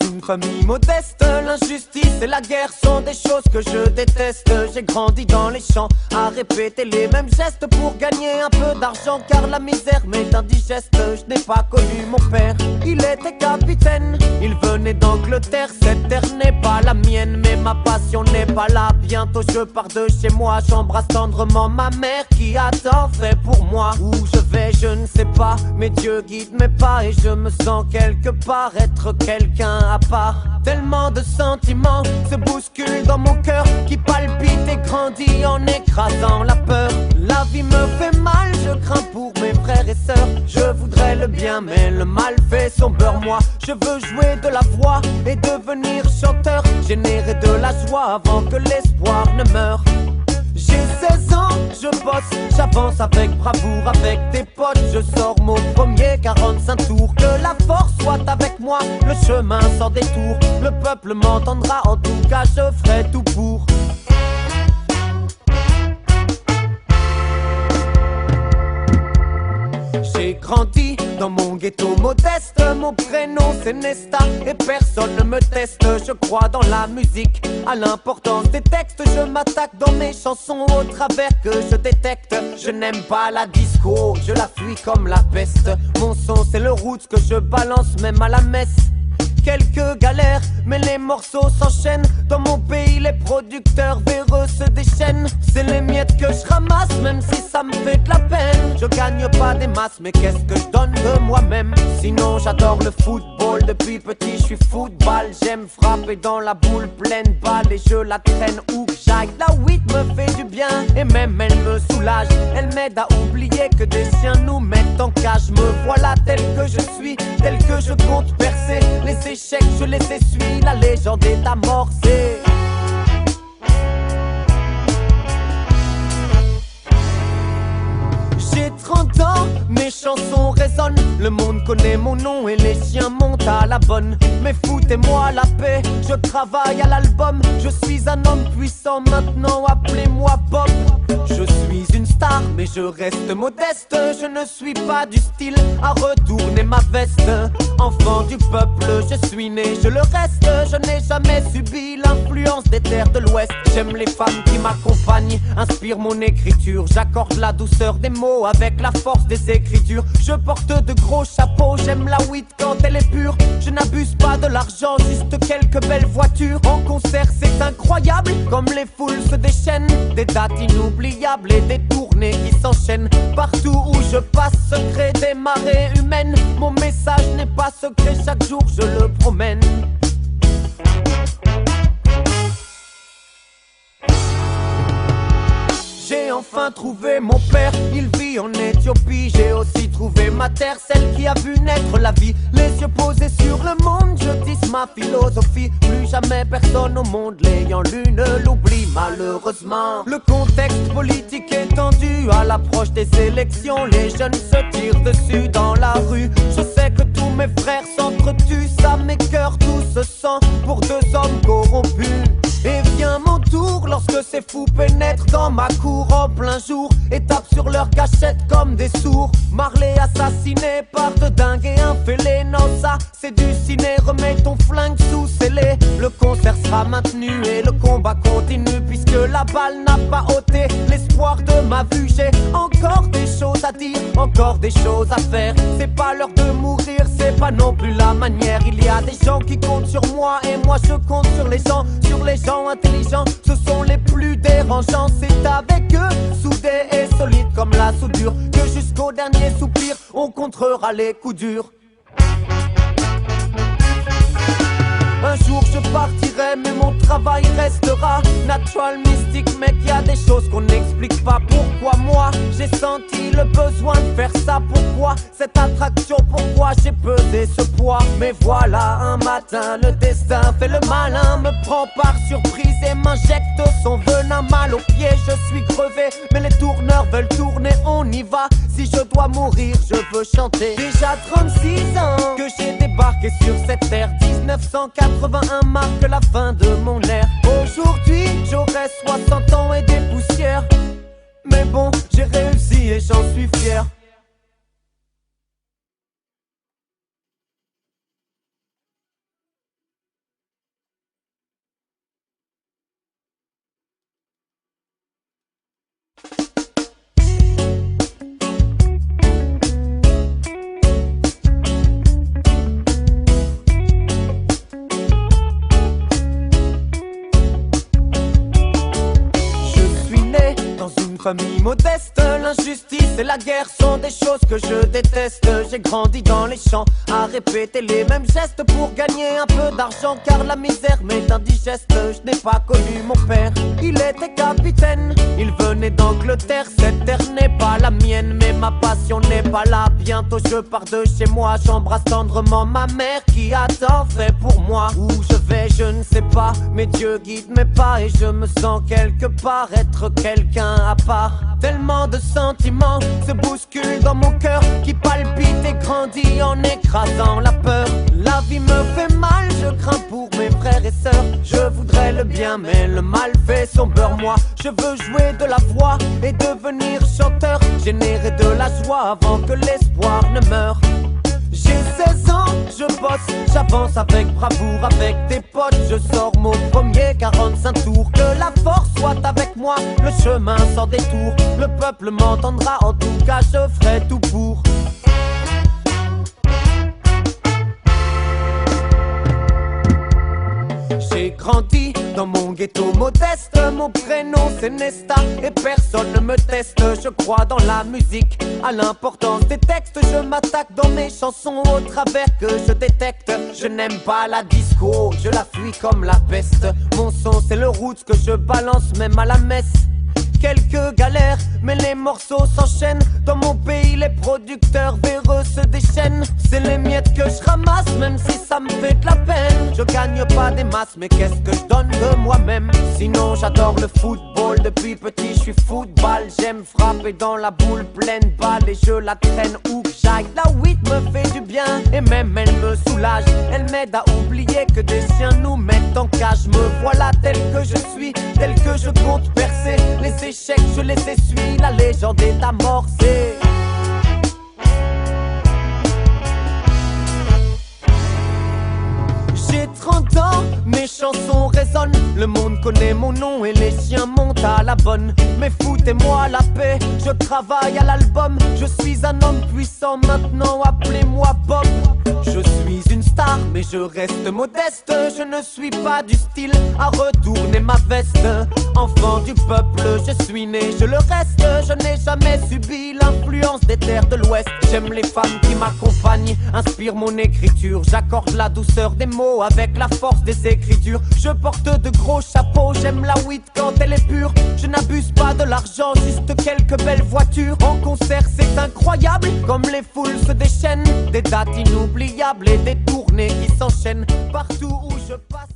une famille modeste. L'injustice et la guerre sont des choses que je déteste. J'ai grandi dans les champs à répéter les mêmes gestes pour gagner un peu d'argent, car la misère m'est indigeste. Je n'ai pas connu mon père, il était capitaine. Il venait d'Angleterre, cette terre n'est pas la mienne, mais ma passion n'est pas là. Bientôt je pars de chez moi, j'embrasse tendrement ma mère qui a tant fait pour moi. Où je vais je ne sais pas, mais Dieu guide mes pas et je me sens quelque part être quelqu'un à part. Tellement de sentiments se bousculent dans mon cœur qui palpite et grandit en écrasant la peur. La vie me fait mal, je crains pour mes frères et sœurs. Je voudrais le bien mais le mal fait son beurre. Moi je veux jouer de la voix et devenir chanteur, générer de la joie avant que l'espoir ne meure. J'ai 16 ans, je bosse, j'avance avec bravoure. Avec des potes, je sors mon premier 45 tours. Que la force soit avec moi, le chemin sans détour. Le peuple m'entendra, en tout cas je ferai tout pour. J'ai grandi dans mon ghetto modeste. Mon prénom c'est Nesta et personne ne me teste. Je crois dans la musique, à l'importance des textes. Je m'attaque dans mes chansons au travers que je détecte. Je n'aime pas la disco, je la fuis comme la peste. Mon son c'est le roots que je balance même à la messe. Quelques galères, mais les morceaux s'enchaînent. Dans mon pays, les producteurs véreux se déchaînent. C'est les miettes que je ramasse, même si ça me fait de la peine. Je gagne pas des masses, mais qu'est-ce que je donne de moi-même? Sinon, j'adore le football. Depuis petit, je suis football. J'aime frapper dans la boule pleine balle et je la traîne où que j'aille. La weed me fait du bien et même elle me soulage. Elle m'aide à oublier que des chiens nous mettent en cage. Me voilà tel que je suis, tel que je compte percer. Les échecs, je les essuie, la légende est amorcée. J'ai 30 ans, mes chansons résonnent. Le monde connaît mon nom et les chiens montent à la bonne. Mais foutez-moi la paix, je travaille à l'album. Je suis un homme puissant maintenant, appelez-moi Bob. Je suis une star, mais je reste modeste. Je ne suis pas du style à retourner ma veste. Enfant du peuple, je suis né, je le reste. Je n'ai jamais subi l'influence des terres de l'Ouest. J'aime les femmes qui m'accompagnent, inspirent mon écriture. J'accorde la douceur des mots avec la force des écritures. Je porte de gros chapeaux, j'aime la weed quand elle est pure. Je n'abuse pas de l'argent, juste quelques belles voitures. En concert c'est incroyable, comme les foules se déchaînent. Des dates inoubliables et des tournées qui s'enchaînent. Partout où je passe se créent des marées humaines. Mon message n'est pas secret, chaque jour je le promène. J'ai enfin trouvé mon père, il vit en Éthiopie. J'ai aussi trouvé ma terre, celle qui a vu naître la vie. Les yeux posés sur le monde, je tisse ma philosophie. Plus jamais personne au monde l'ayant lu ne l'oublie malheureusement. Le contexte politique est tendu à l'approche des élections. Les jeunes se tirent dessus dans la rue. Je sais que tous mes frères s'entretuent, ça m'écœure tout ce sang pour deux hommes corrompus. Et vient mon tour lorsque ces fous pénètrent dans ma cour en plein jour et tapent sur leur cachette comme des sourds. Marley assassiné par de dingues et un fêlé. Non ça c'est du ciné, remets ton flingue sous scellé. Le concert sera maintenu et le combat continue, puisque la balle n'a pas ôté l'espoir de ma vue. J'ai encore des choses à dire, encore des choses à faire. C'est pas l'heure de mourir, c'est pas non plus la manière. Il y a des gens qui comptent sur moi et moi je compte sur les gens intelligents. Ce sont les plus dérangeants. C'est avec eux, soudés et solides comme la soudure, que jusqu'au dernier soupir on contrera les coups durs. Un jour je partirai mais mon travail restera natural, mystique, mec, y a des choses qu'on n'explique pas. Pourquoi moi j'ai senti le besoin de faire ça? Pourquoi cette attraction? Pourquoi j'ai pesé ce poids? Mais voilà un matin le destin fait le malin, me prend par surprise et m'injecte son venin. Mal aux pieds, je suis crevé mais les tourneurs veulent tourner, on y va. Si je dois mourir je veux chanter. Déjà 36 ans que j'ai débarqué sur cette terre. 1981 marque la fin de mon ère. Aujourd'hui j'aurai 60 ans et des poussières. Mais bon, j'ai réussi et j'en suis fier. commis modeste. L'injustice et la guerre sont des choses que je déteste. J'ai grandi dans les champs à répéter les mêmes gestes pour gagner un peu d'argent, car la misère m'est indigeste. Je n'ai pas connu mon père, il était capitaine. Il venait d'Angleterre, cette terre n'est pas la mienne, mais ma passion n'est pas là. Bientôt je pars de chez moi, j'embrasse tendrement ma mère qui a tant fait pour moi. Où je vais je ne sais pas, mais Dieu guide mes pas et je me sens quelque part être quelqu'un à part. Tellement de sentiments se bousculent dans mon cœur qui palpite et grandit en écrasant la peur. La vie me fait mal, je crains pour mes frères et sœurs. Je voudrais le bien mais le mal fait son beurre. Moi je veux jouer de la voix et devenir chanteur, générer de la joie avant que l'espoir ne meure. J'ai 16 ans, je bosse, j'avance avec bravoure, avec des potes. Je sors mon premier 45 tours. Que la force soit avec moi, le chemin sans détour. Le peuple m'entendra, en tout cas je ferai tout pour. J'ai grandi dans mon ghetto modeste. Mon prénom c'est Nesta et personne ne me teste. Je crois dans la musique, à l'importance des textes. Je m'attaque dans mes chansons au travers que je détecte. Je n'aime pas la disco, je la fuis comme la peste. Mon son c'est le roots que je balance même à la messe. Quelques galères, mais les morceaux s'enchaînent. Dans mon pays, les producteurs véreux se déchaînent. C'est les miettes que je ramasse, même si ça me fait de la peine. Je gagne pas des masses, mais qu'est-ce que je donne de moi-même? Sinon, j'adore le football. Depuis petit, je suis football. J'aime frapper dans la boule pleine balle et je la traîne où que j'aille. La weed me fait du bien et même elle me soulage. Elle m'aide à oublier que des chiens nous mettent en cage. Me voilà tel que je suis, tel que je compte percer. Les échecs, je les essuie, la légende est amorcée. J'ai 30 ans, mes chansons résonnent. Le monde connaît mon nom et les chiens montent à la bonne. Mais foutez-moi la paix, je travaille à l'album. Je suis un homme puissant maintenant, appelez-moi Bob. Je suis une star, mais je reste modeste. Je ne suis pas du style à retourner ma veste. Enfant du peuple, je suis né, je le reste. Je n'ai jamais subi l'influence des terres de l'Ouest. J'aime les femmes qui m'accompagnent, inspirent mon écriture. J'accorde la douceur des mots avec la force des écritures. Je porte de gros chapeaux, j'aime la weed quand elle est pure. Je n'abuse pas de l'argent, juste quelques belles voitures. En concert c'est incroyable, comme les foules se déchaînent. Des dates inoubliables et des tournées qui s'enchaînent. Partout où je passe